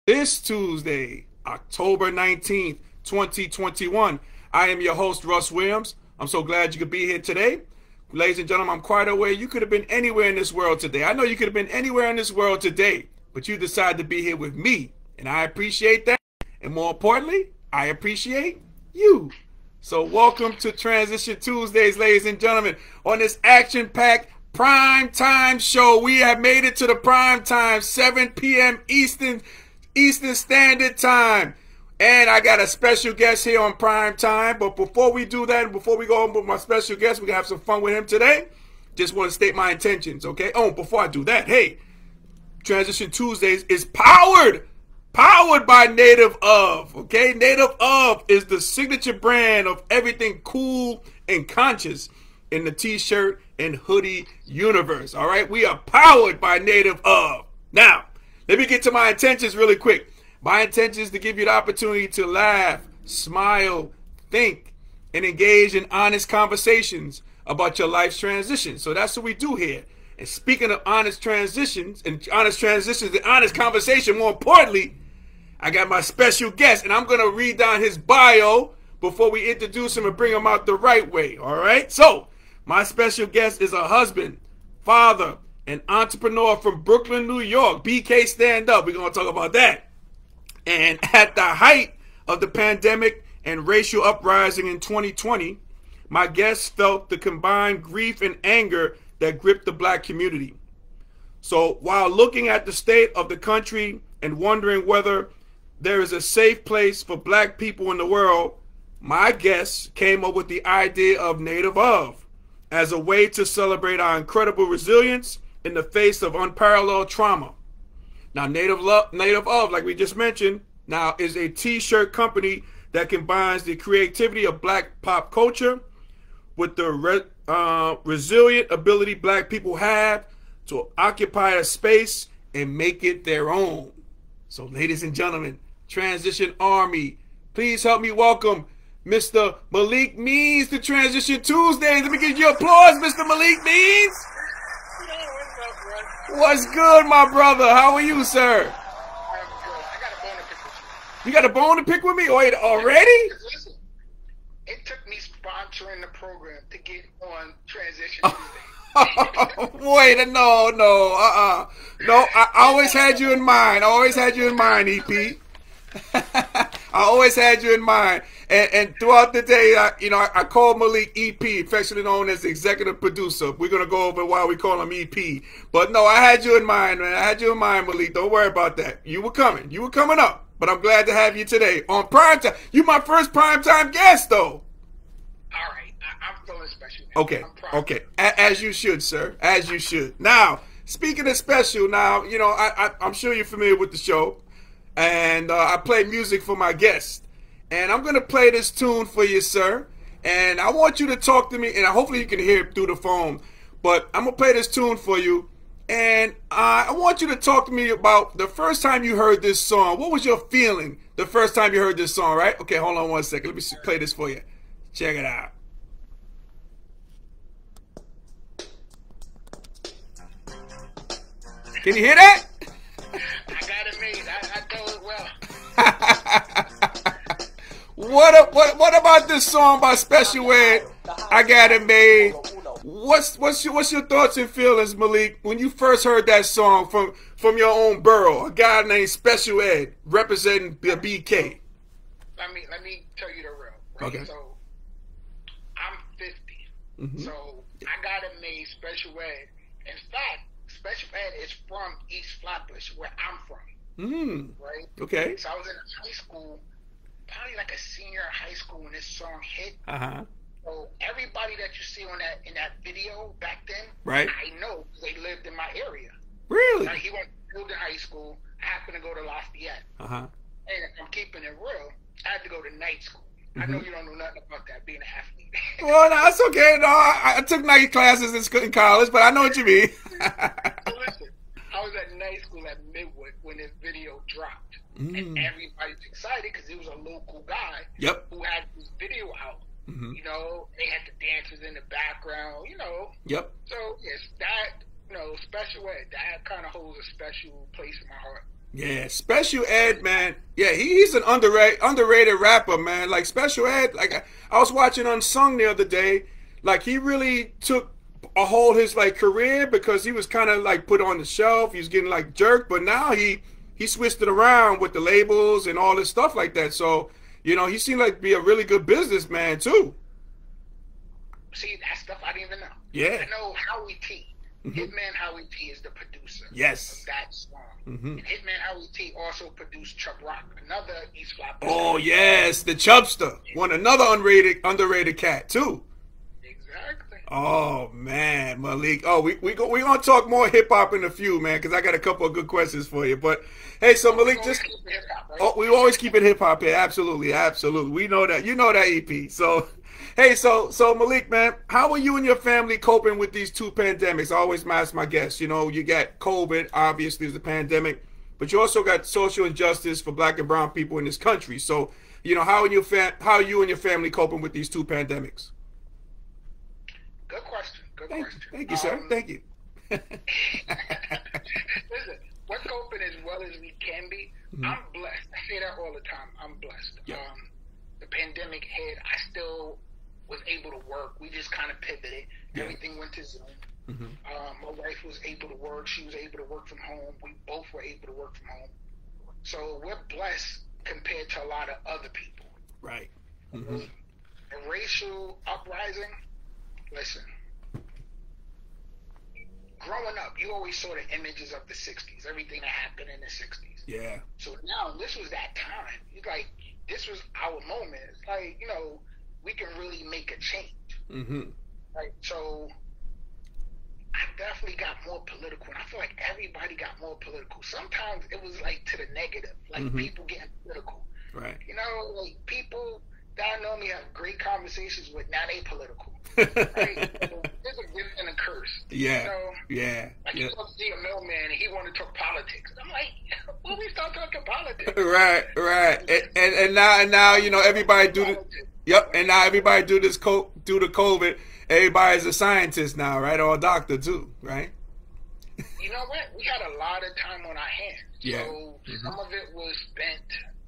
this Tuesday, October 19th, 2021. I am your host, Russ Williams. I'm so glad you could be here today. Ladies and gentlemen, I'm quite aware you could have been anywhere in this world today. I know you could have been anywhere in this world today, but you decided to be here with me, and I appreciate that. And more importantly, I appreciate you. So welcome to Transition Tuesdays, ladies and gentlemen. On this action-packed prime time show, we have made it to the prime time, 7 p.m. Eastern Standard Time. And I got a special guest here on prime time. But before we do that, and before we go on with my special guest, we're going to have some fun with him today. Just want to state my intentions, okay? Oh, before I do that, hey, Transition Tuesdays is powered by Native Of, okay? Native Of is the signature brand of everything cool and conscious in the t-shirt and hoodie universe, all right? We are powered by Native Of. Now, let me get to my intentions really quick. My intention is to give you the opportunity to laugh, smile, think, and engage in honest conversations about your life's transition. So that's what we do here. And speaking of honest transitions and honest conversation, more importantly, I got my special guest, and I'm going to read down his bio before we introduce him and bring him out the right way, all right? So, my special guest is a husband, father, and entrepreneur from Brooklyn, New York. BK, stand up. We're going to talk about that. And at the height of the pandemic and racial uprising in 2020, my guest felt the combined grief and anger that gripped the black community. So while looking at the state of the country and wondering whether there is a safe place for black people in the world, my guest came up with the idea of Native Of as a way to celebrate our incredible resilience in the face of unparalleled trauma. Now, Native Of, like we just mentioned, now is a t-shirt company that combines the creativity of black pop culture with the resilient ability black people have to occupy a space and make it their own. So, ladies and gentlemen, Transition Army, please help me welcome Mr. Malik Means to Transition Tuesdays. Let me give you applause, Mr. Malik Means. What's good, my brother? How are you, sir? You got a bone to pick with me? Wait, already? Listen, it took me sponsoring the program to get on Transition Tuesday. Wait, no. No, I always had you in mind. EP. I always had you in mind. And throughout the day, I call Malik EP, affectionately known as the executive producer. We're going to go over why we call him EP. But no, I had you in mind, man. I had you in mind, Malik. Don't worry about that. You were coming. You were coming up. But I'm glad to have you today on Primetime. You my first Primetime guest, though. All right. I'm feeling special now. Okay. As you should, sir. As you should. Now, speaking of special, now, I'm sure you're familiar with the show. And I play music for my guests. And I'm going to play this tune for you, sir. And I want you to talk to me, and hopefully you can hear it through the phone. But I'm going to play this tune for you. And I want you to talk to me about the first time you heard this song. What was your feeling the first time you heard this song, right? Okay, hold on one second. Let me play this for you. Check it out. Can you hear that? I got it made. I know it well. What about this song by Special Ed? I Got It Made. What's your thoughts and feelings, Malik, when you first heard that song from your own borough, a guy named Special Ed representing the BK? Let me tell you the real. Right? Okay. So I'm 50. Mm-hmm. So I got it made Special Ed. In fact, Special Ed is from East Flatbush, where I'm from. Right? Okay. So I was in high school, probably like a senior in high school when this song hit. Uh-huh. So everybody that you see in that video back then, right? I know they lived in my area. Really? Like he went to high school. I happened to go to Lafayette. Uh-huh. And I'm keeping it real. I had to go to night school. I know you don't know nothing about that, being an athlete. Well, no, it's okay. No, I took night classes in college, but I know what you mean. So listen, I was at night school at Midwood when this video dropped. And everybody's excited because it was a local guy who had this video out. You know, they had the dancers in the background, you know. So, yes, that, you know, Special Ed, that kind of holds a special place in my heart. Yeah, Special Ed, man. Yeah, he's an underrated rapper, man. Like Special Ed, like I was watching Unsung the other day. Like he really took a whole his like career because he was kind of like put on the shelf. He was getting like jerked, but now he switched it around with the labels and all this stuff like that. So he seemed like to be a really good businessman too. See, that stuff I didn't even know. Yeah, I know Howie T. Hitman Howie T is the producer. Yes. Of that song. And Hitman Howie T also produced Chubb Rock, another East Flop. Oh yes, the Chubster, another underrated cat too. Exactly. Oh man, Malik. Oh, we gonna talk more hip hop in a few, man, because I got a couple of good questions for you. But hey, so Malik, just right? We always keep it hip hop here. Absolutely, absolutely. We know that. You know that, EP. So. Hey, so Malik, man, how are you and your family coping with these two pandemics? I always ask my guests, you got COVID, obviously, is a pandemic, but you also got social injustice for Black and brown people in this country. So, how are you and your family coping with these two pandemics? Good question. Thank you, sir. Thank you. Listen, we're coping as well as we can be. I'm blessed. I say that all the time. I'm blessed. Yep. The pandemic hit. I still was able to work. We just kind of pivoted. Yeah. Everything went to Zoom. My wife was able to work. She was able to work from home. We both were able to work from home. So we're blessed compared to a lot of other people. Right. A racial uprising, listen, growing up, you always saw the images of the 60s, everything that happened in the 60s. Yeah. So now this was that time. It's like, this was our moment. It's like, we can really make a change. Right? So I definitely got more political, and I feel like everybody got more political. Sometimes it was like to the negative, like people getting political. Right. Like people that I normally have great conversations with, now they political. Right? So there's a gift and a curse. Yeah. Yeah. Like you go see a mailman and he want to talk politics. I'm like, when we start talking politics? Right. And now everybody do the. Yep, and now everybody due to COVID, everybody's a scientist now, right? Or a doctor too, right? You know what? We had a lot of time on our hands. Yeah. So some of it was spent,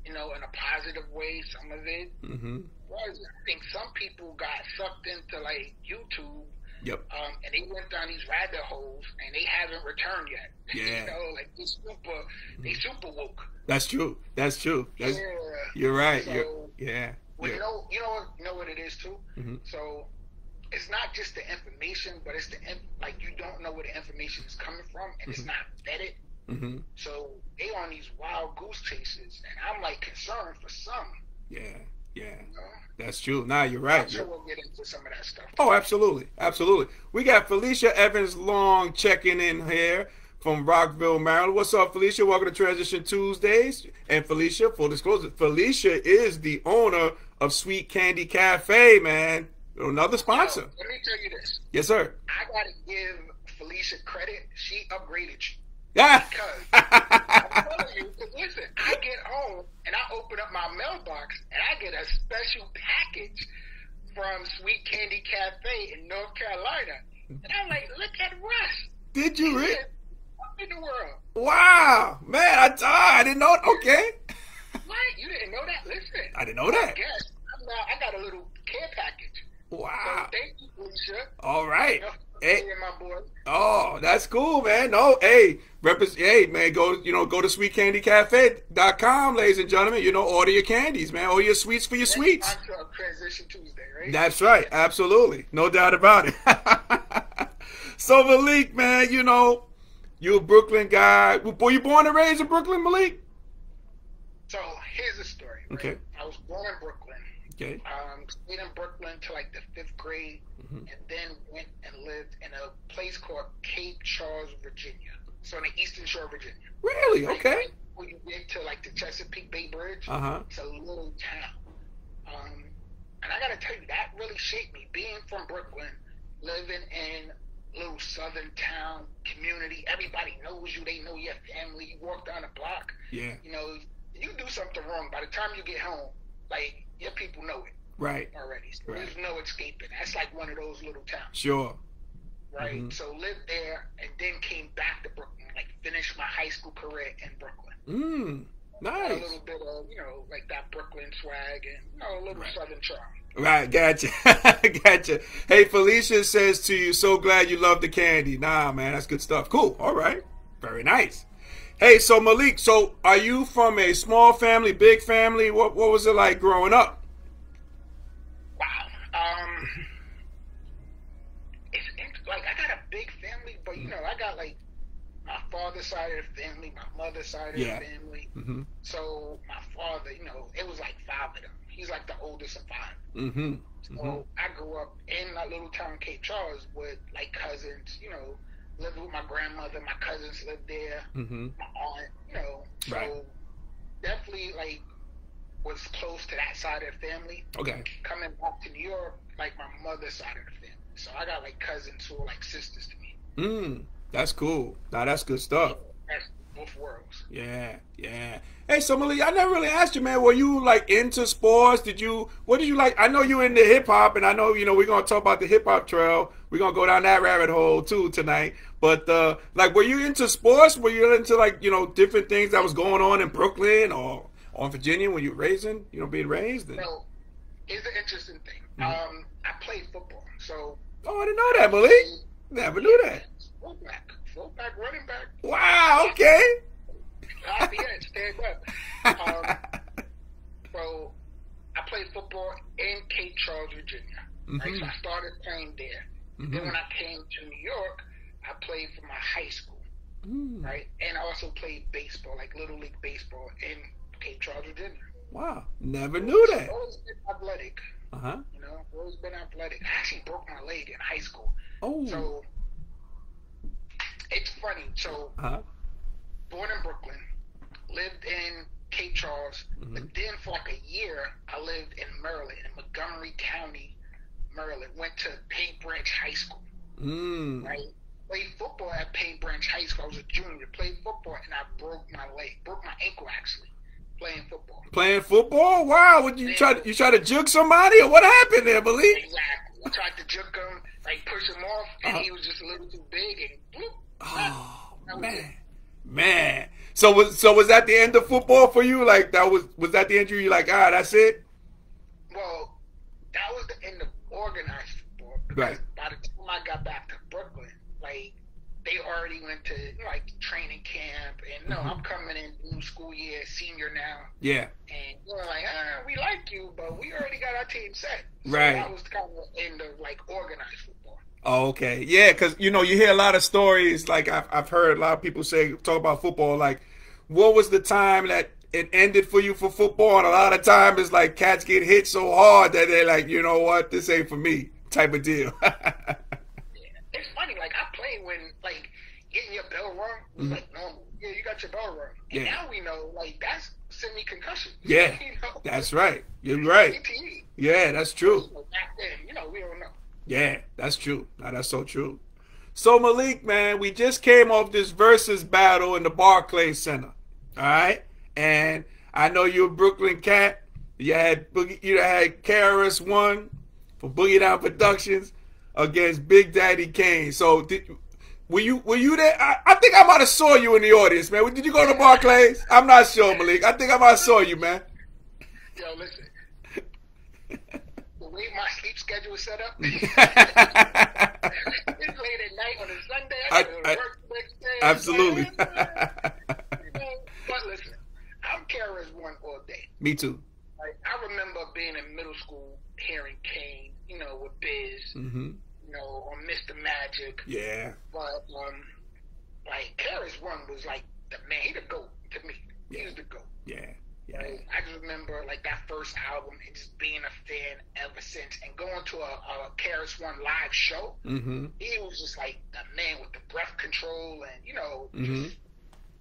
in a positive way. Some of it was. I think some people got sucked into like YouTube. Yep. And they went down these rabbit holes and they haven't returned yet. Yeah. Like they super woke. That's true. Yeah. You're right. So, yeah. Well, you know what it is too. So it's not just the information, but it's like you don't know where the information is coming from, and it's not vetted. So they on these wild goose chases, and I'm like concerned for some. Yeah. That's true. Nah, you're right. I'm sure we'll get into some of that stuff. Oh, absolutely. We got Felicia Evans Long checking in here from Rockville, Maryland. What's up, Felicia? Welcome to Transition Tuesdays. And Felicia, full disclosure, Felicia is the owner of Sweet Candy Cafe, man. Another sponsor. Let me tell you this. Yes, sir. I gotta give Felicia credit. She upgraded you. Yeah. Because I'm telling you, listen, I get home and I open up my mailbox and I get a special package from Sweet Candy Cafe in North Carolina. And I'm like, look at Russ. Did you really? In the world. Wow, man! I didn't know. Okay. What? You didn't know that? Listen. I didn't know that. I guess I got a little care package. Wow. So thank you, Felicia. All right. Hey, my boy. Oh, that's cool, man. No, hey, man, go to sweetcandycafe.com, ladies and gentlemen. Order your candies, man. Order your sweets for your sweets. Transition Tuesday, right? That's right. Absolutely. No doubt about it. So, Malik, man, you're a Brooklyn guy. Were you born and raised in Brooklyn, Malik? So here's the story. Right? Okay. I was born in Brooklyn. Okay. Stayed in Brooklyn till like the 5th grade, and then went and lived in a place called Cape Charles, Virginia. So in the Eastern Shore, Virginia. Really? Right? Okay. When you get to like the Chesapeake Bay Bridge, it's a little town. And I gotta tell you, that really shaped me. Being from Brooklyn, living in little southern town community, everybody knows you, they know your family. You walk down the block, you do something wrong, by the time you get home, like your people know it already, so there's no escaping. That's like one of those little towns. Sure. Right. So lived there and then came back to Brooklyn, like finished my high school career in Brooklyn. Nice. A little bit of, like that Brooklyn swag and, a little Southern charm. Right, gotcha. Gotcha. Hey, Felicia says to you, so glad you love the candy. Nah, man, that's good stuff. Cool. All right. Very nice. Hey, so Malik, so are you from a small family, big family? What was it like growing up? Wow. It's like I got a big family, but I got like my father's side of the family, my mother's side of the family. Mm-hmm. So my father, it was like 5 of them. He's like the oldest of 5. Mm-hmm. So I grew up in that little town, Cape Charles, with like cousins. Lived with my grandmother. My cousins lived there. Mm-hmm. My aunt. So definitely like was close to that side of the family. Okay. Coming back to New York, like my mother's side of the family. So I got like cousins who are like sisters to me. That's cool. Now that's good stuff. That's both worlds. Yeah. Hey, so Malik, I never really asked you, man. Were you like into sports? What did you like? I know you into hip hop, and I know we're gonna talk about the hip hop trail. We're gonna go down that rabbit hole too tonight. But like, were you into sports? Were you into like different things that was going on in Brooklyn or in Virginia when you were being raised? Well, it's an interesting thing. I played football, so. Oh, I didn't know that, Malik. Never knew that. Fullback, running back. Wow. Okay. Stand up. So I played football in Cape Charles, Virginia. Right? So I started playing there. Then when I came to New York, I played for my high school. Right? And I also played baseball, like Little League baseball in Cape Charles, Virginia. Wow. Never knew that. I've always been athletic. Always been athletic. I actually broke my leg in high school. Oh. So it's funny. So born in Brooklyn, lived in Cape Charles, but then for like a year, I lived in Maryland, in Montgomery County, Maryland. Went to Paint Branch High School. Right? Played football at Paint Branch High School. I was a junior. Played football, and I broke my ankle actually, playing football. Playing football? Wow! Would you try to juke somebody, or what happened there, Malik? Exactly. I tried to juke him, like push him off, and he was just a little too big, and bloop. Oh man. So was that the end of football for you? Like was that the injury? You're like, that's it? Well, that was the end of organized football. Because by the time I got back to Brooklyn, like they already went to like training camp, and I'm coming in new school year, senior now. Yeah. And like, we like you, but we already got our team set. So that was kind of the end of like organized football. Oh, okay. Yeah, because, you hear a lot of stories, like I've heard a lot of people talk about football, like, what was the time that it ended for you for football? And a lot of times it's like cats get hit so hard that they're like, you know what, this ain't for me type of deal. Yeah. It's funny, like, I played when, like, getting your bell rung was like normal. Yeah, you got your bell rung. And now we know, like, that's semi-concussion. Yeah, that's right. You're right. CTE. Yeah, that's true. Back then, we don't know. Yeah, that's true. Now, that's so true. So, Malik, man, we just came off this versus battle in the Barclays Center. All right? And I know you're a Brooklyn cat. You had KRS-One from Boogie Down Productions against Big Daddy Kane. So, were you there? I think I might have saw you in the audience, man. Did you go to Barclays? I'm not sure, Malik. I think I might have saw you, man. Yo, listen. The way my sleep schedule is set up, it's late at night on a Sunday. I go to work the next day. Absolutely. But listen, I'm KRS-One all day. Me too. Like, I remember being in middle school, hearing Kane, with Biz, on Mr. Magic. Yeah. But like KRS-One was like the man. He the GOAT to me. He was the GOAT. Yeah. I just remember like that first album and just being a fan ever since, and going to a KRS-One live show. He was just like the man with the breath control, and just,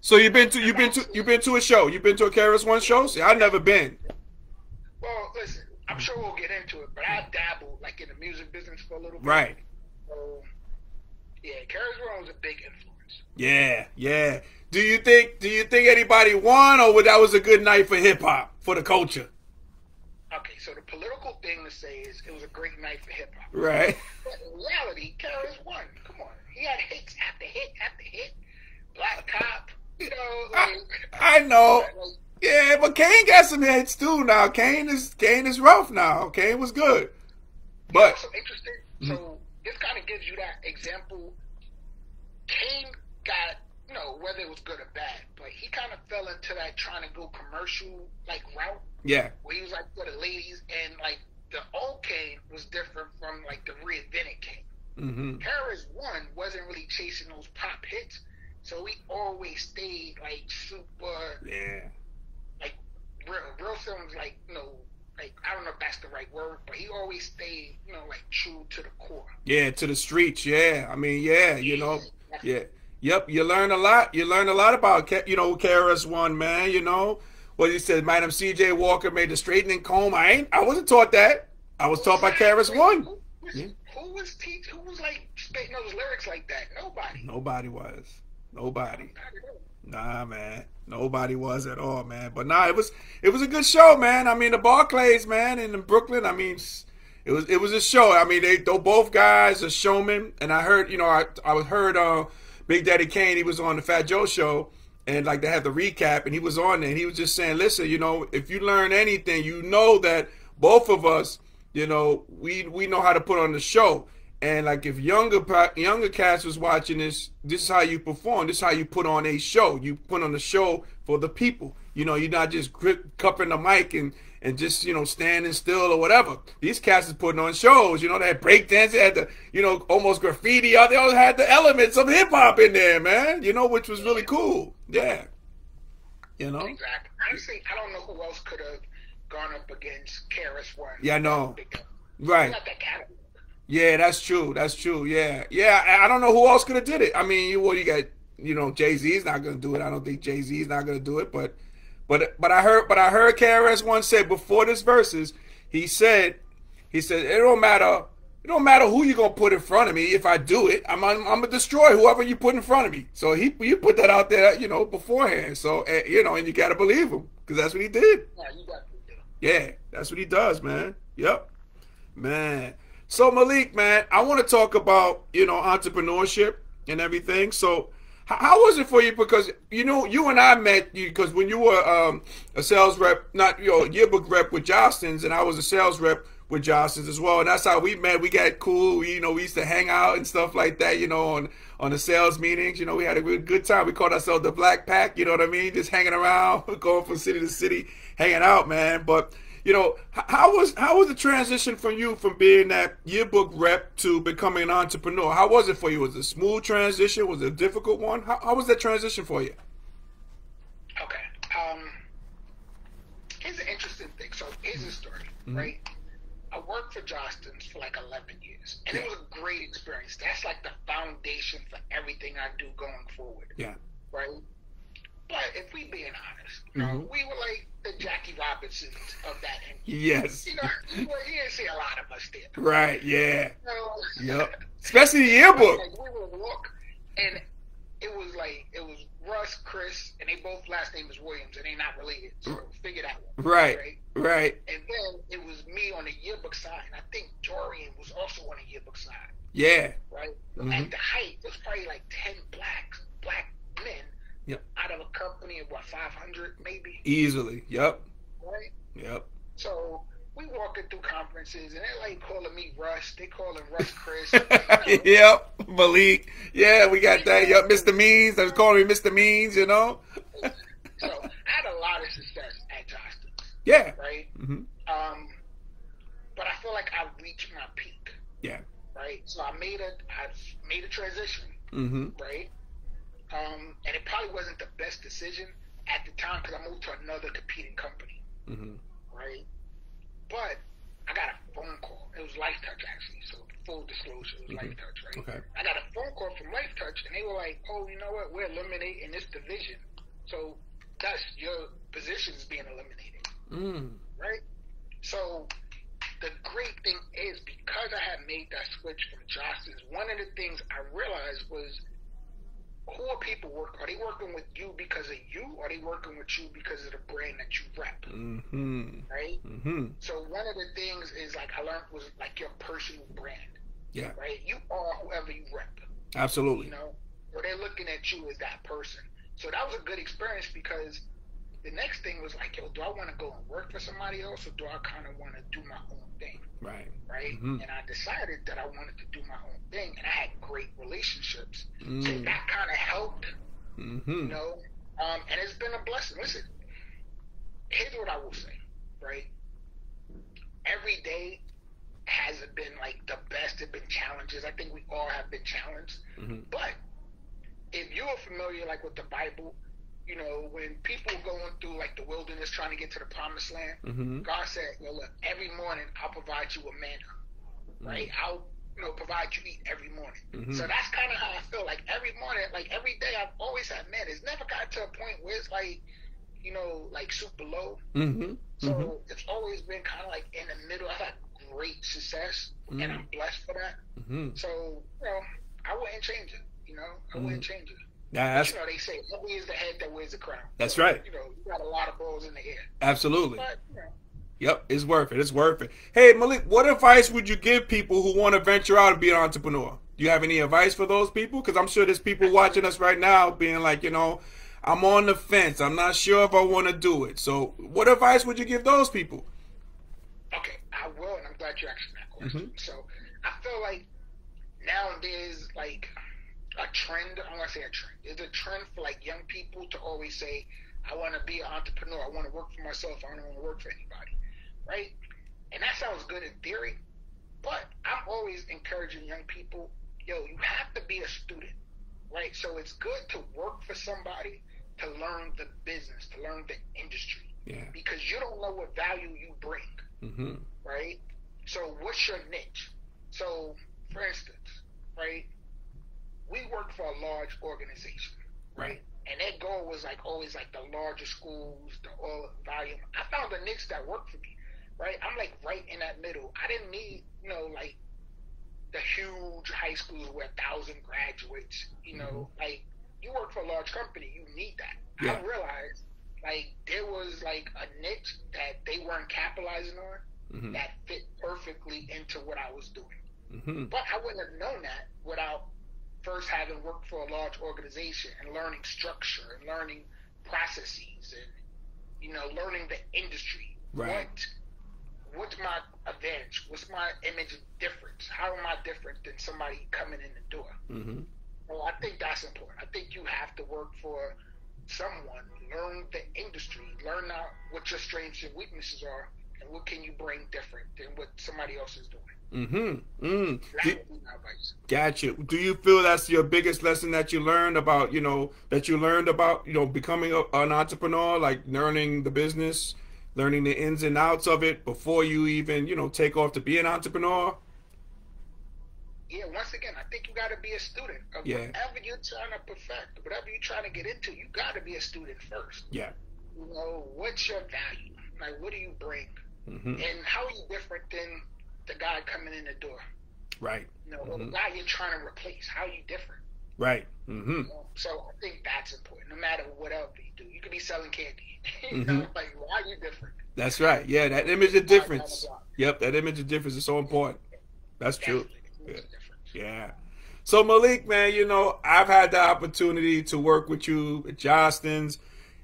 So you've been to a show? You've been to a KRS-One show? See, I've never been. Well, listen, I'm sure we'll get into it, but I dabbled like in the music business for a little bit. Right. So yeah, KRS-One was a big influence. Yeah. Do you think anybody won, or that was a good night for hip hop, for the culture? Okay, so the political thing to say is it was a great night for hip hop. Right. But in reality, KRS won. Come on, he had hits after hit after hit. Black Cop, You know, like I know. Like, Yeah, but Kane got some hits too now. Kane is rough now. Kane was good. But so interesting. So this kind of gives you that example. Kane got, you know, whether it was good or bad, but he kind of fell into that trying to go commercial like route. Yeah. Where he was like for the ladies, and like the old Kane was different from like the reinvented Kane. Harris one wasn't really chasing those pop hits, so he always stayed like super. Yeah. Like real films, like, you know, like, I don't know if that's the right word, but he always stayed, you know, like true to the core. Yeah, to the streets. Yeah, I mean, yeah, you know, yeah, yep. You learn a lot. You learn a lot about, you know, KRS-One, man. You know what he said. Madam C.J. Walker made the straightening comb. I wasn't taught that. I was taught by KRS-One. Who was like spitting those lyrics like that? Nobody. Nobody was. Nobody. Nah, man. Nobody was at all, man. But nah, it was a good show, man. I mean, the Barclays, man, in Brooklyn. I mean, it was a show. I mean, they both guys are showmen, and I heard, you know, I heard Big Daddy Kane. He was on the Fat Joe show, and like they had the recap, and he was on there, and he was just saying, listen, you know, if you learn anything, you know that both of us, you know, we know how to put on the show. And like if younger cast was watching this is how you perform. This is how you put on a show. You put on a show for the people. You know, you're not just cupping the mic and just, you know, standing still or whatever. These cats is putting on shows. You know, they had breakdance, they had the, you know, almost graffiti. They all had the elements of hip hop in there, man. You know, which was really cool. Yeah. You know. Exactly. Honestly, I don't know who else could have gone up against KRS-One. Yeah, I know. Right. Not that category. Yeah, that's true. That's true. Yeah, yeah. I don't know who else could have did it. I mean, you got, you know, Jay-Z's not gonna do it. I don't think Jay-Z's not gonna do it. But I heard KRS-One said before this verses, he said it don't matter who you gonna put in front of me. If I do it, I'm gonna destroy whoever you put in front of me. So you put that out there, you know, beforehand. So you know, and you gotta believe him because that's what he did. Yeah, you got to do. Yeah, that's what he does, man. Yep, man. So Malik, man, I want to talk about, you know, entrepreneurship and everything. So how was it for you? Because, you know, you and I met because when you were a sales rep, not, you know, yearbook rep with Jostens, and I was a sales rep with Jostens as well. And that's how we met. We got cool. You know, we used to hang out and stuff like that, you know, on the sales meetings. You know, we had a good time. We called ourselves the Black Pack, you know what I mean? Just hanging around, going from city to city, hanging out, man. But you know, how was the transition from you from being that yearbook rep to becoming an entrepreneur? How was it for you? Was it a smooth transition? Was it a difficult one? How was that transition for you? Okay. Here's an interesting thing. So here's the story, right? I worked for Jostens for like 11 years, and it was a great experience. That's like the foundation for everything I do going forward. Yeah. Right? But if we being honest, you know, we were like the Jackie Robinsons of that industry. Yes. You know, you didn't see a lot of us there. Right, yeah. You know, yep. Especially the yearbook. Like we would walk, and it was Russ, Chris, and they both last name is Williams, and they not related. So figure that one. Right. And then it was me on the yearbook side. And I think Dorian was also on the yearbook side. Yeah. Right? At the height, it was probably like 10 black men. Yep. Out of a company of what, 500 maybe? Easily. Yep. Right? Yep. So we walking through conferences and they're like calling me Russ. They calling Russ Chris. Yep. Malik. Yeah, we got that. Yep. Mr. Means. They was calling me Mr. Means, you know? So I had a lot of success at Jostens. Yeah. Right? But I feel like I reached my peak. Yeah. Right? So I made a transition. Right? And it probably wasn't the best decision at the time because I moved to another competing company, right? But I got a phone call. It was Life Touch, actually. So full disclosure, it was Life Touch, right? Okay. I got a phone call from Life Touch, and they were like, "Oh, you know what? We're eliminating this division, so thus your position is being eliminated." Right? So the great thing is because I had made that switch from Jostens, one of the things I realized was, who are people working? Are they working with you because of you, or are they working with you because of the brand that you rep? Right? So one of the things is like I learned was like your personal brand. Yeah. Right? You are whoever you rep. Absolutely. You know, or they're looking at you as that person. So that was a good experience because the next thing was like, yo, do I want to go and work for somebody else, or do I kind of want to do my own thing? Right. And I decided that I wanted to do my own thing, and I had great relationships, so that kind of helped, you know. And it's been a blessing. Listen, here's what I will say, right? Every day hasn't been like the best. There've been challenges. I think we all have been challenged, but if you are familiar, like with the Bible, you know, when people are going through like the wilderness trying to get to the promised land, God said, well, look, every morning I'll provide you a manna, right? I'll, you know, provide you eat every morning. So that's kind of how I feel. Like every morning, like every day I've always had manna. It's never got to a point where it's like, you know, like super low. So it's always been kind of like in the middle. I've had great success, and I'm blessed for that. So, you know, I wouldn't change it. You know, I wouldn't change it. Yeah, but, you know, they say, "Heavy is the head that wears the crown." That's so, right. You know, you got a lot of balls in the air. Absolutely. But, you know. Yep, it's worth it. It's worth it. Hey, Malik, what advice would you give people who want to venture out and be an entrepreneur? Do you have any advice for those people? Because I'm sure there's people watching us right now being like, you know, I'm on the fence. I'm not sure if I want to do it. So what advice would you give those people? Okay, I will, and I'm glad you asked that question. So I feel like nowadays, like, a trend, I'm going to say a trend. There's a trend for like young people to always say, I want to be an entrepreneur. I want to work for myself. I don't want to work for anybody. Right? And that sounds good in theory, but I'm always encouraging young people, yo, you have to be a student. Right? So it's good to work for somebody to learn the business, to learn the industry. Yeah. Because you don't know what value you bring. Right? So what's your niche? So, for instance, right? We work for a large organization, right? And their goal was like always like the larger schools, the all volume. I found a niche that worked for me, right? I'm like right in that middle. I didn't need, you know, like the huge high schools with 1,000 graduates, you know, like you work for a large company, you need that. I realized like there was like a niche that they weren't capitalizing on that fit perfectly into what I was doing. But I wouldn't have known that without first having worked for a large organization and learning structure and learning processes and, you know, learning the industry. Right. What's my advantage? What's my image difference? How am I different than somebody coming in the door? Well, I think that's important. I think you have to work for someone, learn the industry, learn out what your strengths and weaknesses are, and what can you bring different than what somebody else is doing. Gotcha. Do you feel that's your biggest lesson that you learned about, you know, becoming an entrepreneur, like learning the business, learning the ins and outs of it before you even, you know, take off to be an entrepreneur? Yeah, once again, I think you got to be a student of whatever you're trying to perfect, whatever you're trying to get into, you got to be a student first. Yeah. You know, what's your value? Like, what do you bring? And how are you different than the guy coming in the door? Right. You know, or the guy you're trying to replace. How are you different? Right. You know? So I think that's important. No matter what else you do, you could be selling candy. You know, like, why are you different? That's right. Yeah, that image of difference. Yep, that image of difference is so important. That's true. Yeah. So Malik, man, you know, I've had the opportunity to work with you at Johnston's.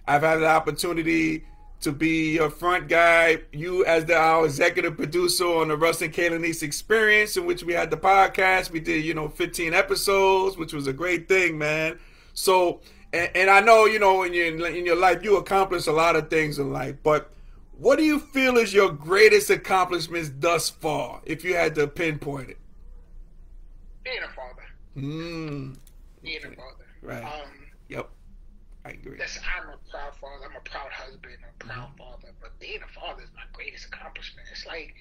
I've had the opportunity to be your front guy, you as our executive producer on the Russ and Kayla Niece Experience, in which we had the podcast. We did, you know, 15 episodes, which was a great thing, man. So, and I know, you know, in your life, you accomplished a lot of things in life, but what do you feel is your greatest accomplishments thus far, if you had to pinpoint it? Being a father. Being a father. Right. Yep. I agree. I'm a proud father. I'm a proud husband. I'm a proud father. But being a father is my greatest accomplishment. It's like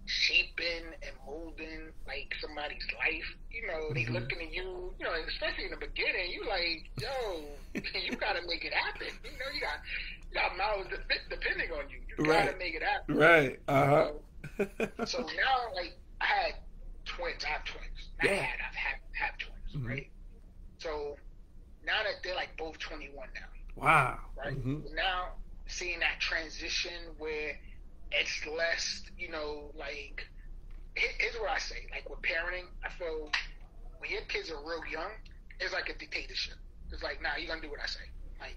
shaping and molding like somebody's life. You know, they looking at you. You know, especially in the beginning, you like, yo, you got to make it happen. You know, you got mouths depending on you. You got to make it happen. Right. So now, like, I had twins. I have twins. I've had twins. Right. So now that they're like both 21 now. Wow. Right? Now, seeing that transition where it's less, you know, like, here's what I say. Like, with parenting, I feel when your kids are real young, it's like a dictatorship. It's like, nah, you're going to do what I say. Like,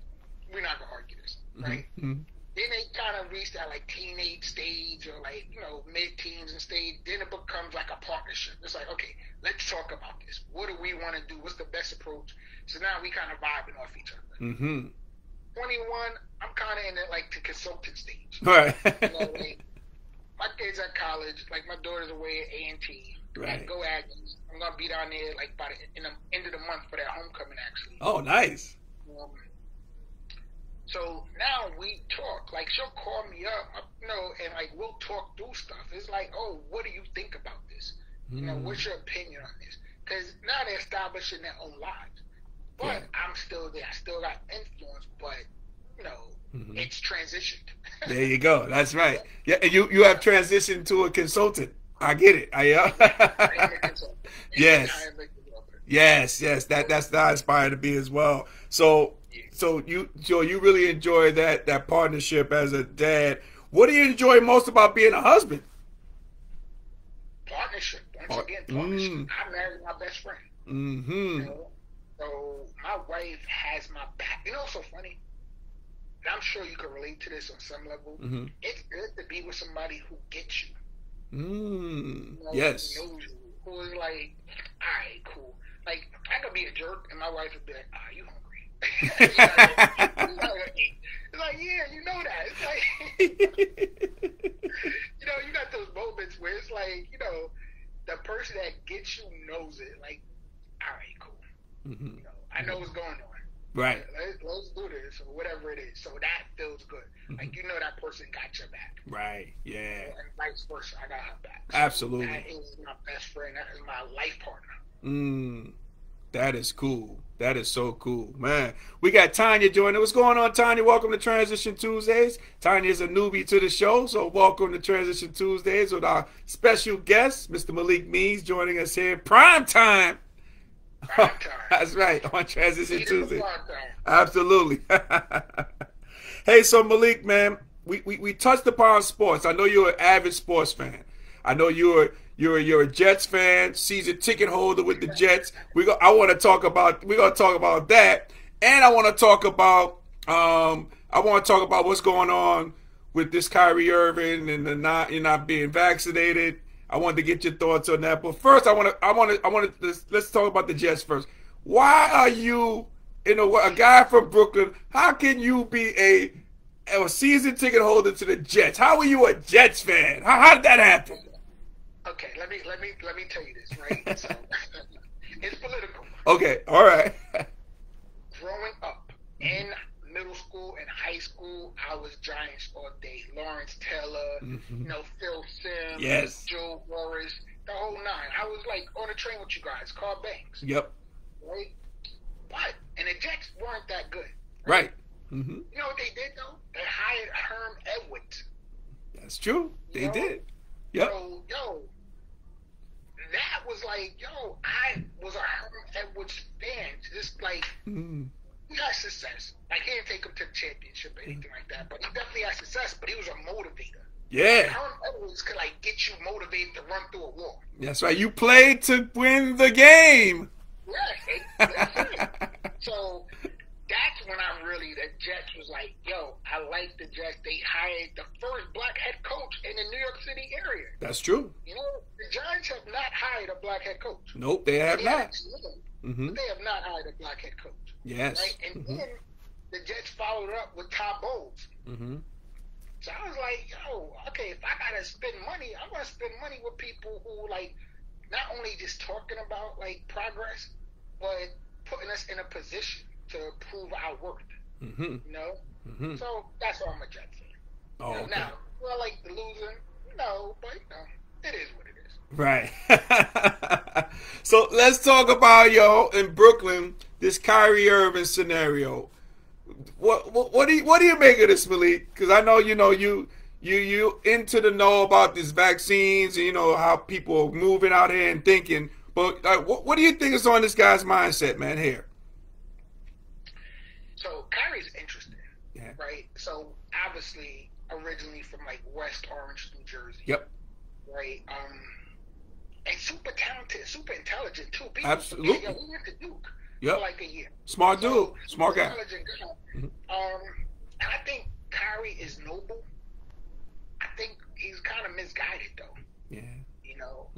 we're not gonna argue this, right? Mm-hmm. Then they kind of reach that like teenage stage or like, you know, mid-teens and stage. Then it becomes like a partnership. It's like, okay, let's talk about this. What do we want to do? What's the best approach? So now we kind of vibing off each other. Mm-hmm. 21, I'm kind of in it like the consultant stage. Right. You know, like, my kids at college, like my daughter's away at A&T. Right. Go Aggies. I'm gonna be down there like by the end of the month for their homecoming actually. Oh, nice. So now we talk. Like she'll call me up, you know, and like we'll talk through stuff. It's like, oh, what do you think about this? You know, what's your opinion on this? Because now they're establishing their own lives. But I'm still there. I still got influence, but you know, it's transitioned. There you go. That's right. Yeah, and you have transitioned to a consultant. I get it. Yes. That's I aspire to be as well. So you really enjoy that partnership as a dad. What do you enjoy most about being a husband? Partnership. Once again, partnership. I married my best friend. Mm-hmm. You know? So my wife has my back. You know what's so funny? I'm sure you can relate to this on some level. Mm-hmm. It's good to be with somebody who gets you. You know, yes. Who knows you, who is like, all right, cool. Like, I could be a jerk, and my wife would be like, you hungry? It's like, yeah, you know that. It's like, you know, you got those moments where it's like, you know, the person that gets you knows it. Like, all right, cool. Mm-hmm. You know, I know what's going on. Right. Let's do this or whatever it is. So that feels good. Mm-hmm. Like, you know that person got your back. Right. Yeah. And vice versa. I got her back. So absolutely. That is my best friend. That is my life partner. That is cool. That is so cool, man. We got Tanya joining. What's going on, Tanya? Welcome to Transition Tuesdays. Tanya is a newbie to the show, so welcome to Transition Tuesdays with our special guest, Mr. Malik Means, joining us here prime time. That's right, on Transition Tuesday. Absolutely. Hey, so Malik, man, we touched upon sports. I know you're an avid sports fan. I know you're a Jets fan, season ticket holder with the Jets. We're gonna talk about that, and I want to talk about what's going on with this Kyrie Irving and the not being vaccinated. I wanted to get your thoughts on that, but first, let's talk about the Jets first. Why are you, a guy from Brooklyn? How can you be a season ticket holder to the Jets? How are you a Jets fan? How did that happen? Okay, let me tell you this, right? So, it's political. Okay, all right. Growing up in middle school and high school, I was Giants all day. Lawrence Taylor, Phil Simms, yes. Joe Morris, the whole nine. I was like on a train with you guys, Carl Banks. Yep. Right? And the Jets weren't that good. Right. Mm-hmm. You know what they did though? They hired Herm Edwards. That's true. They did. Yep. So, that was like, I was a Herm Edwards fan. Just like, he had success. Like, he didn't take him to the championship or anything like that, but he definitely had success, but he was a motivator. Yeah. Herm Edwards could, like, get you motivated to run through a wall. That's right. You played to win the game. Yeah. So, that's when the Jets was like, I like the Jets. They hired the first black head coach in the New York City area. That's true. The Giants have not hired a black head coach. Nope, they have not. But they have not hired a black head coach. Yes. Right? And then the Jets followed up with Todd Bowles. So I was like, okay, if I got to spend money, I'm going to spend money with people who, like, not only just talking about, like, progress, but putting us in a position to prove our worth. So that's why I'm a Jets fan. Oh, okay. Now, do I like the losing? No, but it is what it is. Right. So let's talk about in Brooklyn, this Kyrie Irving scenario. What do you make of this, Malik? Because I know you into the know about these vaccines and how people are moving out here and thinking. But what do you think is on this guy's mindset, man? Here. So Kyrie's interesting, right? So obviously, originally from like West Orange, New Jersey. Yep. Right. And super talented, super intelligent too. People Absolutely. forget, we went to Duke. for like a year. Smart dude. Smart guy. And I think Kyrie is noble. I think he's kind of misguided though. Yeah. You know,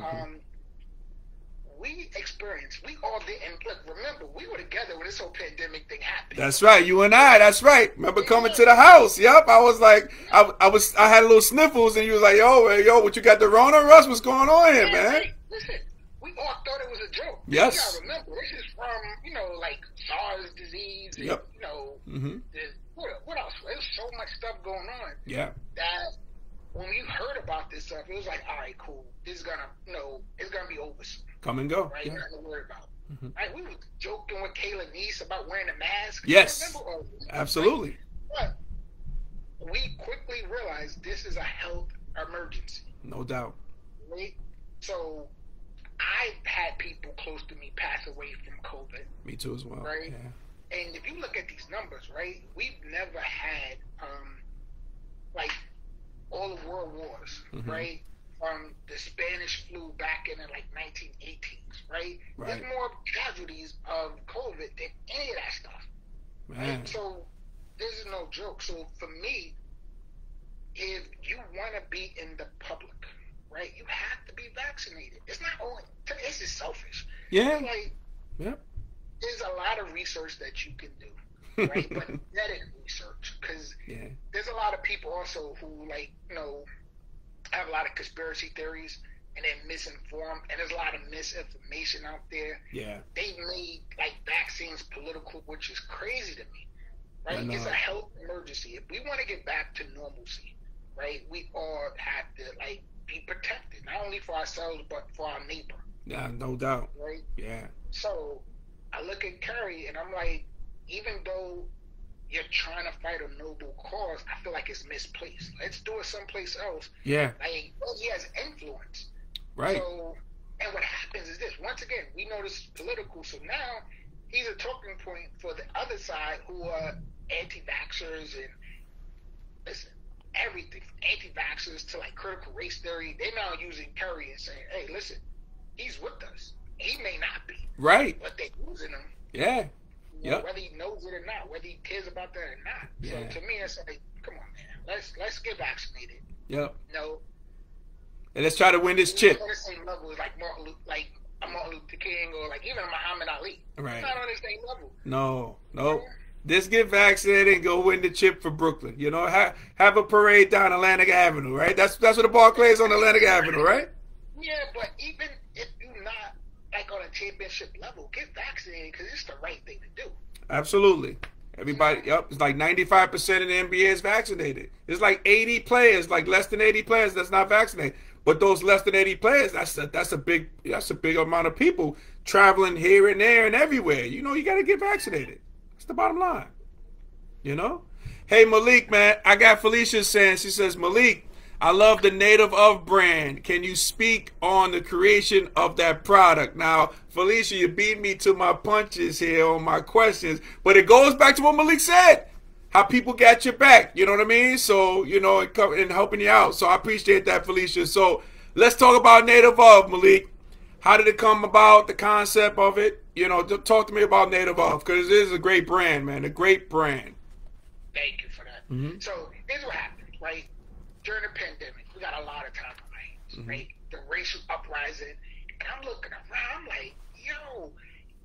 we all did, and look, remember, we were together when this whole pandemic thing happened. That's right, you and I. That's right. Remember coming to the house? Yep. I was like, I had a little sniffles, and you was like, yo, what you got the Rona, Russ? What's going on here, man? Right. Listen, we all thought it was a joke. Yes. You gotta remember, this is from like SARS disease. And, what else? There's so much stuff going on. Yeah. That when we heard about this stuff, it was like, all right, cool. This is gonna, it's gonna be over soon. Come and go. Right? Nothing to worry about. Right? We were joking with Kayla Niece about wearing a mask. Yes. Absolutely. Right? But we quickly realized this is a health emergency. No doubt. Right? So I've had people close to me pass away from COVID. Me too as well. Right? Yeah. And if you look at these numbers, right, we've never had like all the world wars, right? From the Spanish flu back in the 1918s, right? There's more casualties of COVID than any of that stuff. Right? So this is no joke. So for me, if you want to be in the public, right, you have to be vaccinated. It's not only, this is selfish. Yeah. There's a lot of research that you can do, right? But genetic research, because there's a lot of people also who have a lot of conspiracy theories and they're misinformed, and there's a lot of misinformation out there. Yeah. They made vaccines political, which is crazy to me. Right? It's a health emergency. If we want to get back to normalcy, right, we all have to be protected, not only for ourselves but for our neighbor. Yeah, no doubt. Right? Yeah. So I look at Curry and I'm like, even though you're trying to fight a noble cause, I feel like it's misplaced. Let's do it someplace else. Yeah. He has influence. Right. So, and what happens is this. Once again, we know this is political, so now he's a talking point for the other side who are anti-vaxxers and, listen, everything from anti-vaxxers to critical race theory. They're now using Curry and saying, hey, listen, he's with us. He may not be. Right. But they're using him. Yeah. Whether he knows it or not, whether he cares about that or not. Yeah. So to me, it's like, come on, man, let's get vaccinated. Yep. No. And let's try to win this chip. On the same level as Martin Luther King or even Muhammad Ali. Right. Not on the same level. No. Let's get vaccinated and go win the chip for Brooklyn. Have a parade down Atlantic Avenue, right? That's what the Barclays on Atlantic Avenue, right? Yeah, but even if you're not on a championship level, get vaccinated because it's the right thing to do. Absolutely. Everybody, it's 95% of the NBA is vaccinated. There's 80 players, less than 80 players that's not vaccinated. But those less than 80 players, that's a big amount of people traveling here and there and everywhere. You got to get vaccinated. That's the bottom line. Hey, Malik, man, I got Felicia saying, she says, Malik, I love the Native Of brand. Can you speak on the creation of that product? Now, Felicia, you beat me to my punches here on my questions, but it goes back to what Malik said, how people got your back, you know what I mean? So, and helping you out. So I appreciate that, Felicia. So let's talk about Native Of, Malik. How did it come about, the concept of it? Talk to me about Native Of, because it is a great brand, man, a great brand. Thank you for that. So here's what happened, right? During the pandemic, we got a lot of time on our hands, right? The racial uprising. And I'm looking around, I'm like, yo,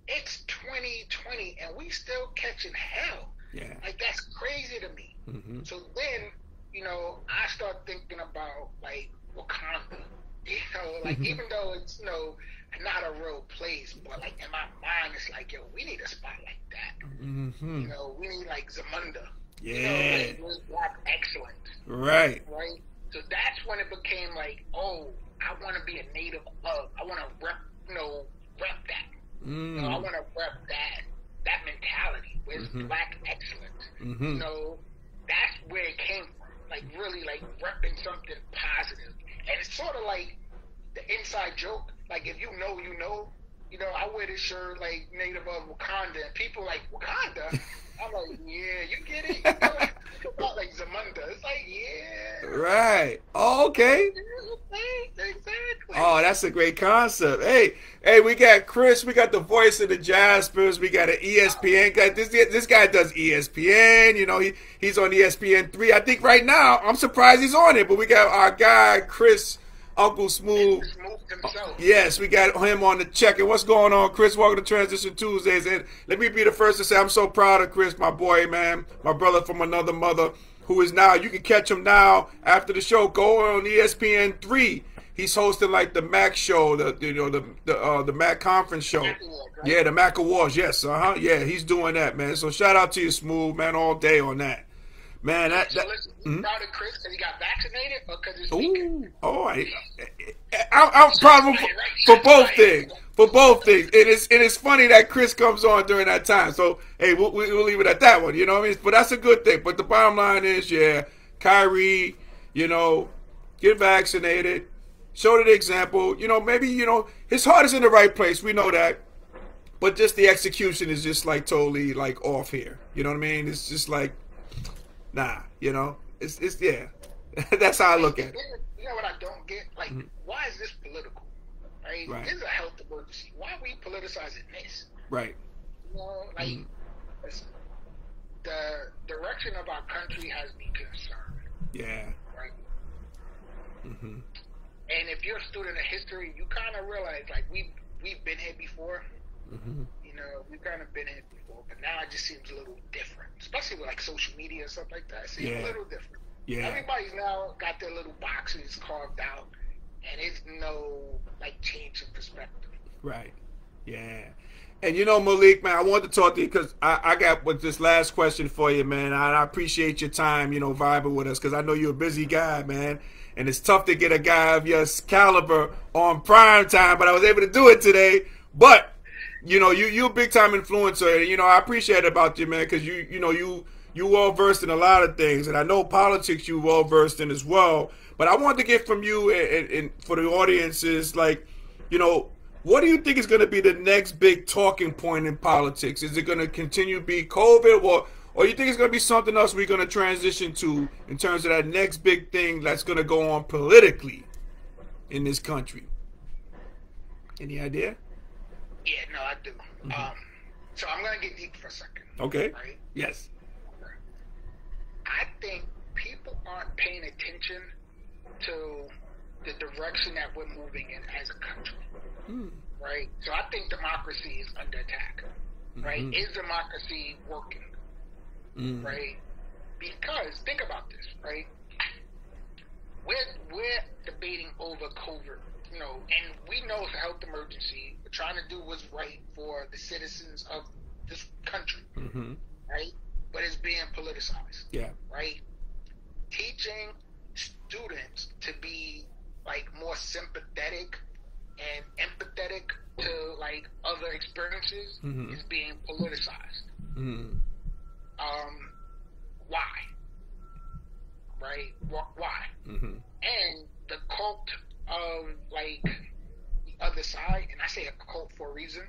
it's 2020 and we still catching hell. Yeah. That's crazy to me. So then, I start thinking about Wakanda. Even though it's not a real place, but in my mind it's yo, we need a spot like that. We need Zamunda. Yeah. Black excellence. Right. Right. So that's when it became oh, I want to be a Native Of. I want to rep that. I want to rep that mentality where it's black excellence. That's where it came from. Really repping something positive. And it's sort of the inside joke. If you know, I wear this shirt Native Of Wakanda, and people Wakanda. I'm like, yeah, you get it. You know, about like Zamunda. It's like, yeah. Right. Oh, okay. Exactly. Oh, that's a great concept. Hey, we got Chris. We got the voice of the Jaspers. We got an ESPN guy. This guy does ESPN. You know, he's on ESPN 3. I think right now, I'm surprised he's on it. But we got our guy Chris, Uncle Smooth. Yes, we got him on the check. And what's going on, Chris? Welcome to Transition Tuesdays. And let me be the first to say I'm so proud of Chris, my boy, man, my brother from another mother, who is now, you can catch him now after the show. Go on ESPN 3. He's hosting like the Mac show, the Mac conference show. Mac Awards, right? Yeah, the Mac Awards. Yes, yeah, he's doing that, man. So shout out to you, Smooth, man, all day on that. Man, so listen, proud of Chris because he got vaccinated or because he's speaking? I'm proud of him for both things. For both things. And it's funny that Chris comes on during that time. So, hey, we'll leave it at that one, you know what I mean? But that's a good thing. But the bottom line is, yeah, Kyrie, you know, get vaccinated. Show the example. You know, maybe, you know, his heart is in the right place. We know that. But just the execution is just like totally like off here. You know what I mean? It's just like, nah, you know? It's yeah. That's how I look at it. You know what I don't get? Like, why is this political? Right? This is a health emergency. Why are we politicizing this? Right. You know, like, listen, the direction of our country has me concerned. Yeah. Right? And if you're a student of history, you kind of realize, like, we've been here before. You know, we've kind of been here before, but now it just seems a little different, especially with like social media and stuff like that. It seems a little different. Yeah. Everybody's now got their little boxes carved out, and it's no like change in perspective. Right. Yeah. And you know, Malik, man, I wanted to talk to you because I got with this last question for you, man. I appreciate your time, you know, vibing with us because I know you're a busy guy, man. And it's tough to get a guy of your caliber on prime time, but I was able to do it today. But you know, you're a big time influencer, and you know I appreciate it about you, man, because you well versed in a lot of things, and I know politics you well versed in as well. But I wanted to get from you and for the audiences, like, you know, what do you think is going to be the next big talking point in politics? Is it going to continue to be COVID, or you think it's going to be something else we're going to transition to in terms of that next big thing that's going to go on politically in this country? Any idea? Yeah, no, I do. So I'm going to get deep for a second. Okay. Right? Yes. I think people aren't paying attention to the direction that we're moving in as a country. Right? So I think democracy is under attack. Right? Is democracy working? Right? Because, think about this, right? We're debating over COVID. You know, and we know it's a health emergency. We're trying to do what's right for the citizens of this country, right? But it's being politicized, right? Teaching students to be like more sympathetic and empathetic to like other experiences is being politicized. Why? Right? Why? And the cult of like the other side, and I say a cult for a reason,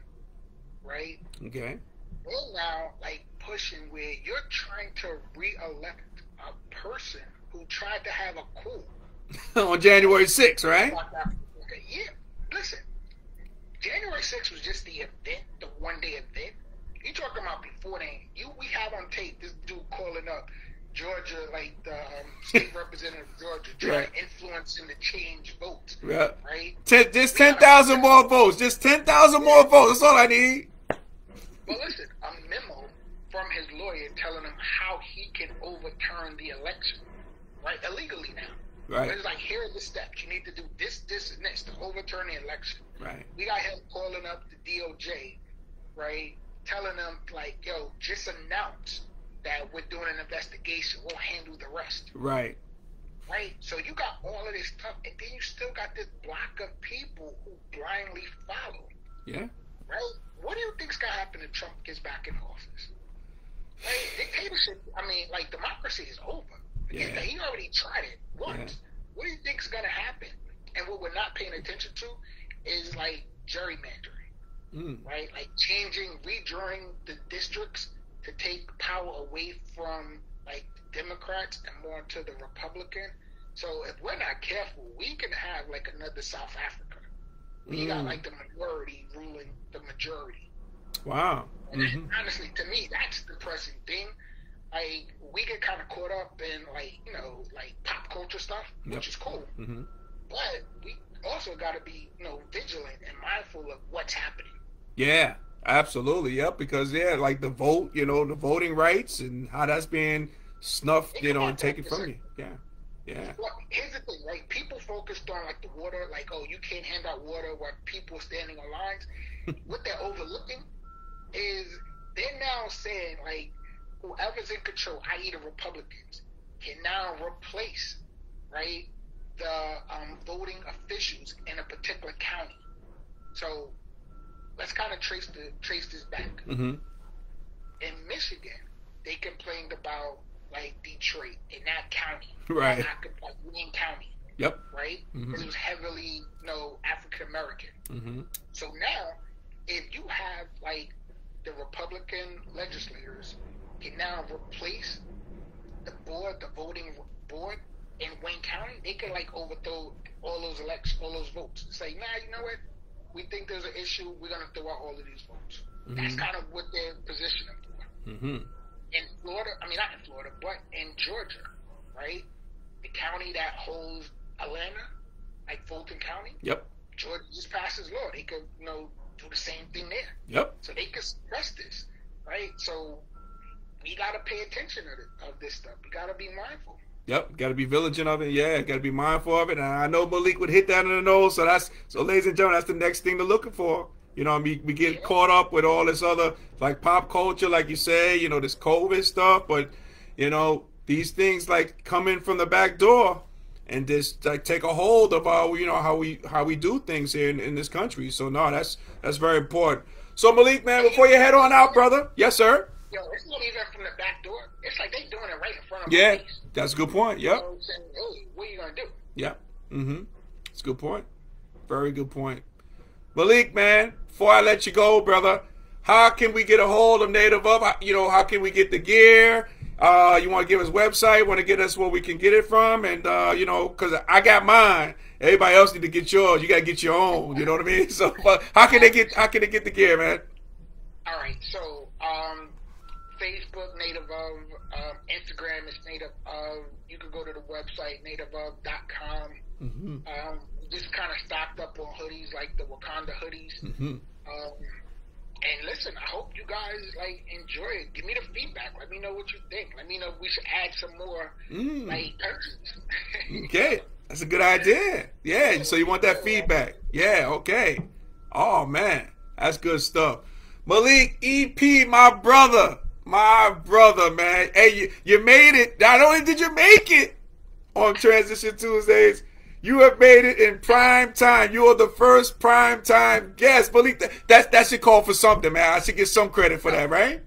right? Okay. They're now like pushing where you're trying to re-elect a person who tried to have a coup on January 6th, right? Yeah. Listen, January 6th was just the event, the one-day event. You talking about before then? We have on tape this dude calling up Georgia, like the state representative of Georgia, trying to influence him to change votes. Yeah. Right? Just 10,000 more votes. Just 10,000 more votes. That's all I need. Well, listen, a memo from his lawyer telling him how he can overturn the election, right? Illegally now. Right. But it's like, here are the steps. You need to do this, this, and this to overturn the election. Right. We got him calling up the DOJ, right? Telling them, like, yo, just announce that we're doing an investigation. We'll handle the rest. Right. Right? So you got all of this stuff, and then you still got this block of people who blindly follow. Yeah. Right? What do you think's going to happen if Trump gets back in office? Right? Dictatorship, I mean, like, democracy is over. Yeah. He already tried it once. Yeah. What do you think's going to happen? And what we're not paying attention to is, like, gerrymandering. Right? Like, changing, redrawing the districts to take power away from like the Democrats and more to the Republican. So if we're not careful, we can have like another South Africa. We got like the minority ruling the majority. Wow. And honestly, to me, that's the depressing thing. Like, we get kind of caught up in, like, you know, like pop culture stuff, which is cool. But we also got to be, you know, vigilant and mindful of what's happening. Yeah, absolutely. Yep. Because, like the vote, you know, the voting rights and how that's being snuffed, you know, and taken from you. Yeah. Yeah. Well, here's the thing, right? People focused on, like, the water, like, oh, you can't hand out water while people standing on lines. What they're overlooking is they're now saying, like, whoever's in control, i.e. the Republicans, can now replace, right, the voting officials in a particular county. So let's kind of trace this back. In Michigan, they complained about, like, Detroit in that county, right? Like Wayne County, yep, right. Because it was heavily, you know, African American. So now, if you have like the Republican legislators can now replace the voting board in Wayne County, they can like overthrow all those votes. Say, nah, you know what? We think there's an issue. We're gonna throw out all of these votes. That's kind of what they're positioning for. In Florida, I mean not in Florida, but in Georgia, right? The county that holds Atlanta, like Fulton County. Yep. Georgia just passed this law. They could, you know, do the same thing there. Yep. So they could suppress this, right? So we gotta pay attention of this stuff. We gotta be mindful. Yep, got to be vigilant of it. Yeah, got to be mindful of it. And I know Malik would hit that in the nose. So ladies and gentlemen, that's the next thing to looking for. You know, we get caught up with all this other, like, pop culture, like you say, you know, this COVID stuff. But, you know, these things, like, come in from the back door and just, like, take a hold of our, you know, how we do things here in this country. So, no, that's very important. So, Malik, man, before you head on out, brother. Yes, sir. Yo, it's not even from the back door. It's like they doing it right in front of my face. That's a good point. Yep. You know what I'm saying? Hey, what are you going to do? Yeah. It's a good point. Very good point. Malik, man, before I let you go, brother, how can we get a hold of Native Up? You know, how can we get the gear? You want to give us website? Want to get us where we can get it from? And, you know, because I got mine. Everybody else need to get yours. You got to get your own. You know what I mean? So how can they get the gear, man? All right. So, Facebook, Native of, Instagram is Native of. You can go to the website, nativeof.com. Just kind of stocked up on hoodies, like the Wakanda hoodies. And listen, I hope you guys like enjoy it. Give me the feedback. Let me know what you think. Let me know if we should add some more like purchases. Okay, that's a good idea. Yeah, so you want that feedback? Yeah, okay. Oh man, that's good stuff. Malik EP, my brother, man. Hey, you made it. Not only did you make it on Transition Tuesdays, you have made it in prime time. You are the first prime time guest. Malik, that should call for something, man. I should get some credit for that, right?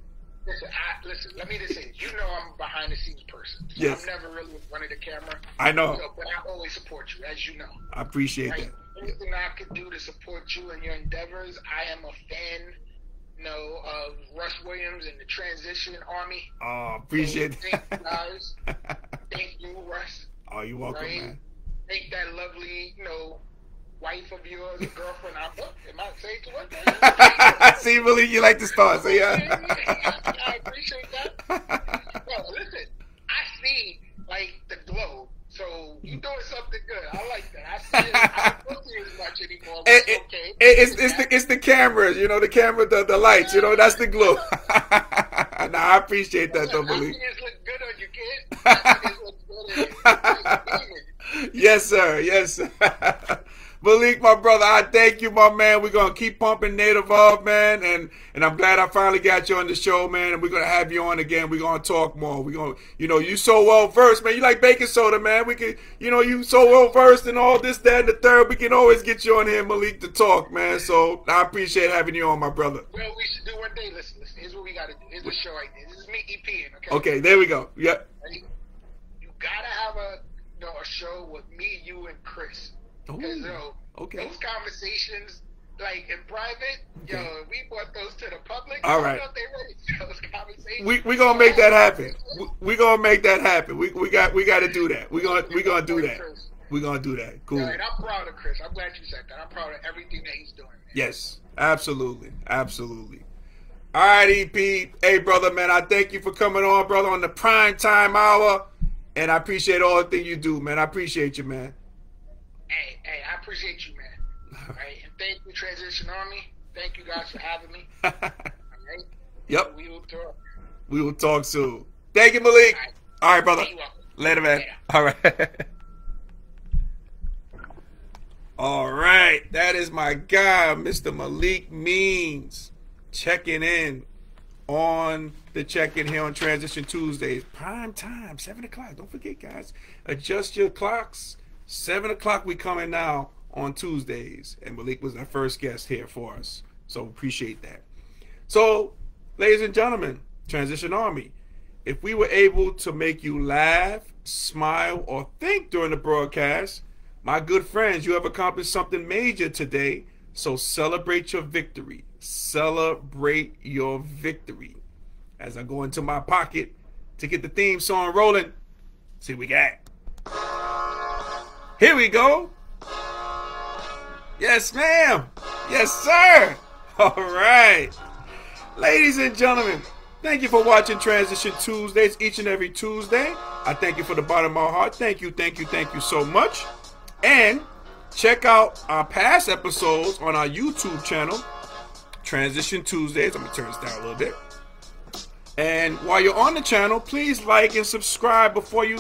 Listen, let me just say, you know I'm a behind the scenes person. So yes. I'm never really in front of the camera. I know. So, but I always support you, as you know. I appreciate that. Anything I could do to support you and your endeavors, I am a fan, you know, of Russ Williams and the Transition Army. Oh, appreciate that. Thank you, guys. Thank you, Russ. Oh, you're welcome, man. Thank that lovely, you know, wife of yours, girlfriend. Am I saying too much? See, Malik, you like the stars. So yeah. I appreciate that. No, listen, I see, like, the glow. So you doing something good. I like that. I don't see it as much anymore. Okay. It's the cameras, you know, the lights, you know, that's the glow. Nah, I appreciate that, though, Malik. It look good on you, kid. It look good. Yes, sir. Yes, sir. Malik, my brother, I thank you, my man. We're going to keep pumping Native Up, man. And I'm glad I finally got you on the show, man. And we're going to have you on again. We're going to talk more. We're going to, you know, you so well-versed, man. You like baking soda, man. We can, you know, you so well-versed in all this, that, and the third. We can always get you on here, Malik, to talk, man. So I appreciate having you on, my brother. Well, we should do one day. Listen. Here's what we got to do. Here's the show right there. This is me EPing, okay? Okay, there we go. Yep. You got to have a show with me, you, and Chris. Because, you know, those conversations like in private, okay. Yo, we brought those to the public. All right. They ready for those conversations. We gonna make that happen. We gonna make that happen. We got to do that. We gonna do that. We're gonna do that. Cool. Right, I'm proud of Chris. I'm glad you said that. I'm proud of everything that he's doing. Man. Yes, absolutely, absolutely. All right, EP. Hey, brother, man, I thank you for coming on, brother, on the prime time hour, and I appreciate all the thing you do, man. I appreciate you, man. Hey, I appreciate you, man. All right, and thank you, Transition Army. Thank you guys for having me. All right. Yep. We will talk. We will talk soon. Thank you, Malik. All right, brother. Later, man. Later. All right. All right. That is my guy, Mr. Malik Means, checking in on the check-in here on Transition Tuesdays. Prime time, 7 o'clock. Don't forget, guys. Adjust your clocks. 7 o'clock we coming now on Tuesdays. And Malik was our first guest here for us. So appreciate that. So, ladies and gentlemen, Transition Army, if we were able to make you laugh, smile, or think during the broadcast, my good friends, you have accomplished something major today. So celebrate your victory. Celebrate your victory. As I go into my pocket to get the theme song rolling, see what we got. Here we go. Yes, ma'am. Yes, sir. All right. Ladies and gentlemen, thank you for watching Transition Tuesdays each and every Tuesday. I thank you from the bottom of my heart. Thank you so much. And check out our past episodes on our YouTube channel, Transition Tuesdays. Let me turn this down a little bit. And while you're on the channel, please like and subscribe before you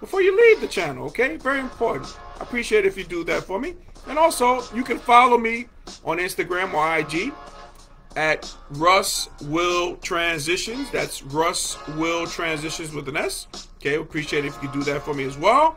leave the channel, okay? Very important. I appreciate it if you do that for me. And also, you can follow me on Instagram or IG at Russ Will Transitions. That's Russ Will Transitions with an S. Okay, appreciate it if you could do that for me as well.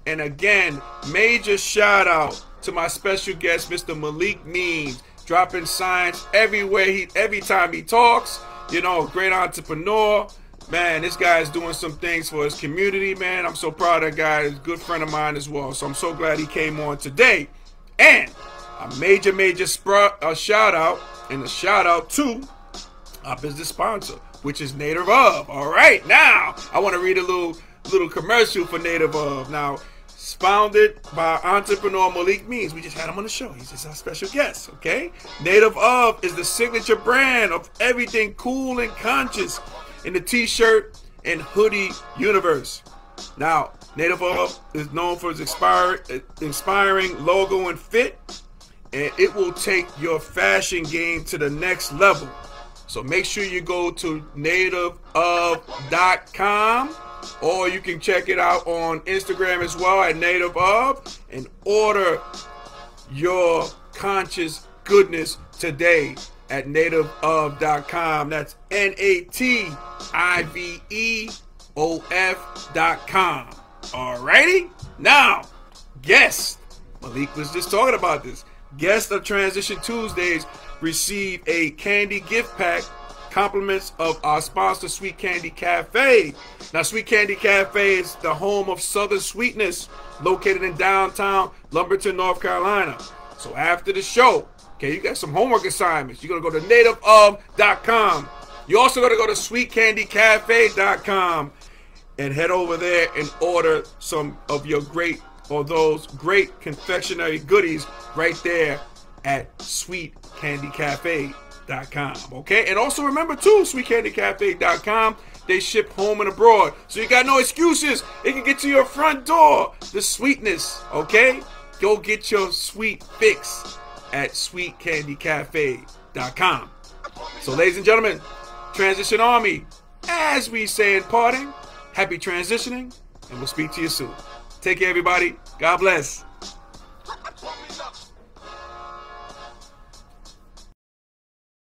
And again, major shout out to my special guest, Mr. Malik Means, dropping science everywhere. Every time he talks, you know, great entrepreneur. Man, this guy is doing some things for his community, man. I'm so proud of that guy. He's a good friend of mine as well. So I'm so glad he came on today. And a major shout out, and a shout out to our business sponsor, which is Native Of. All right, now I want to read a little commercial for Native Of. Now, it's founded by entrepreneur Malik Means. We just had him on the show. He's just our special guest, okay? Native Of is the signature brand of everything cool and conscious in the t-shirt and hoodie universe. Now, Native Of is known for its inspiring logo and fit, and it will take your fashion game to the next level. So make sure you go to nativeof.com, or you can check it out on Instagram as well at Native Of, and order your conscious goodness today at nativeof.com. That's nativeof.com. Alrighty? Now, guest, Malik was just talking about this. Guest of Transition Tuesdays receive a candy gift pack, compliments of our sponsor, Sweet Candy Cafe. Now, Sweet Candy Cafe is the home of Southern Sweetness, located in downtown Lumberton, North Carolina. So after the show, okay, you got some homework assignments. You're going to go to nativeof.com. You're also going to go to sweetcandycafe.com and head over there and order some of your those great confectionery goodies right there at sweetcandycafe.com. Okay, and also remember too, sweetcandycafe.com, they ship home and abroad, so you got no excuses. It can get to your front door. The sweetness, okay? Go get your sweet fix at sweetcandycafe.com. So, ladies and gentlemen, Transition Army, as we say in parting, happy transitioning, and we'll speak to you soon. Take care, everybody. God bless.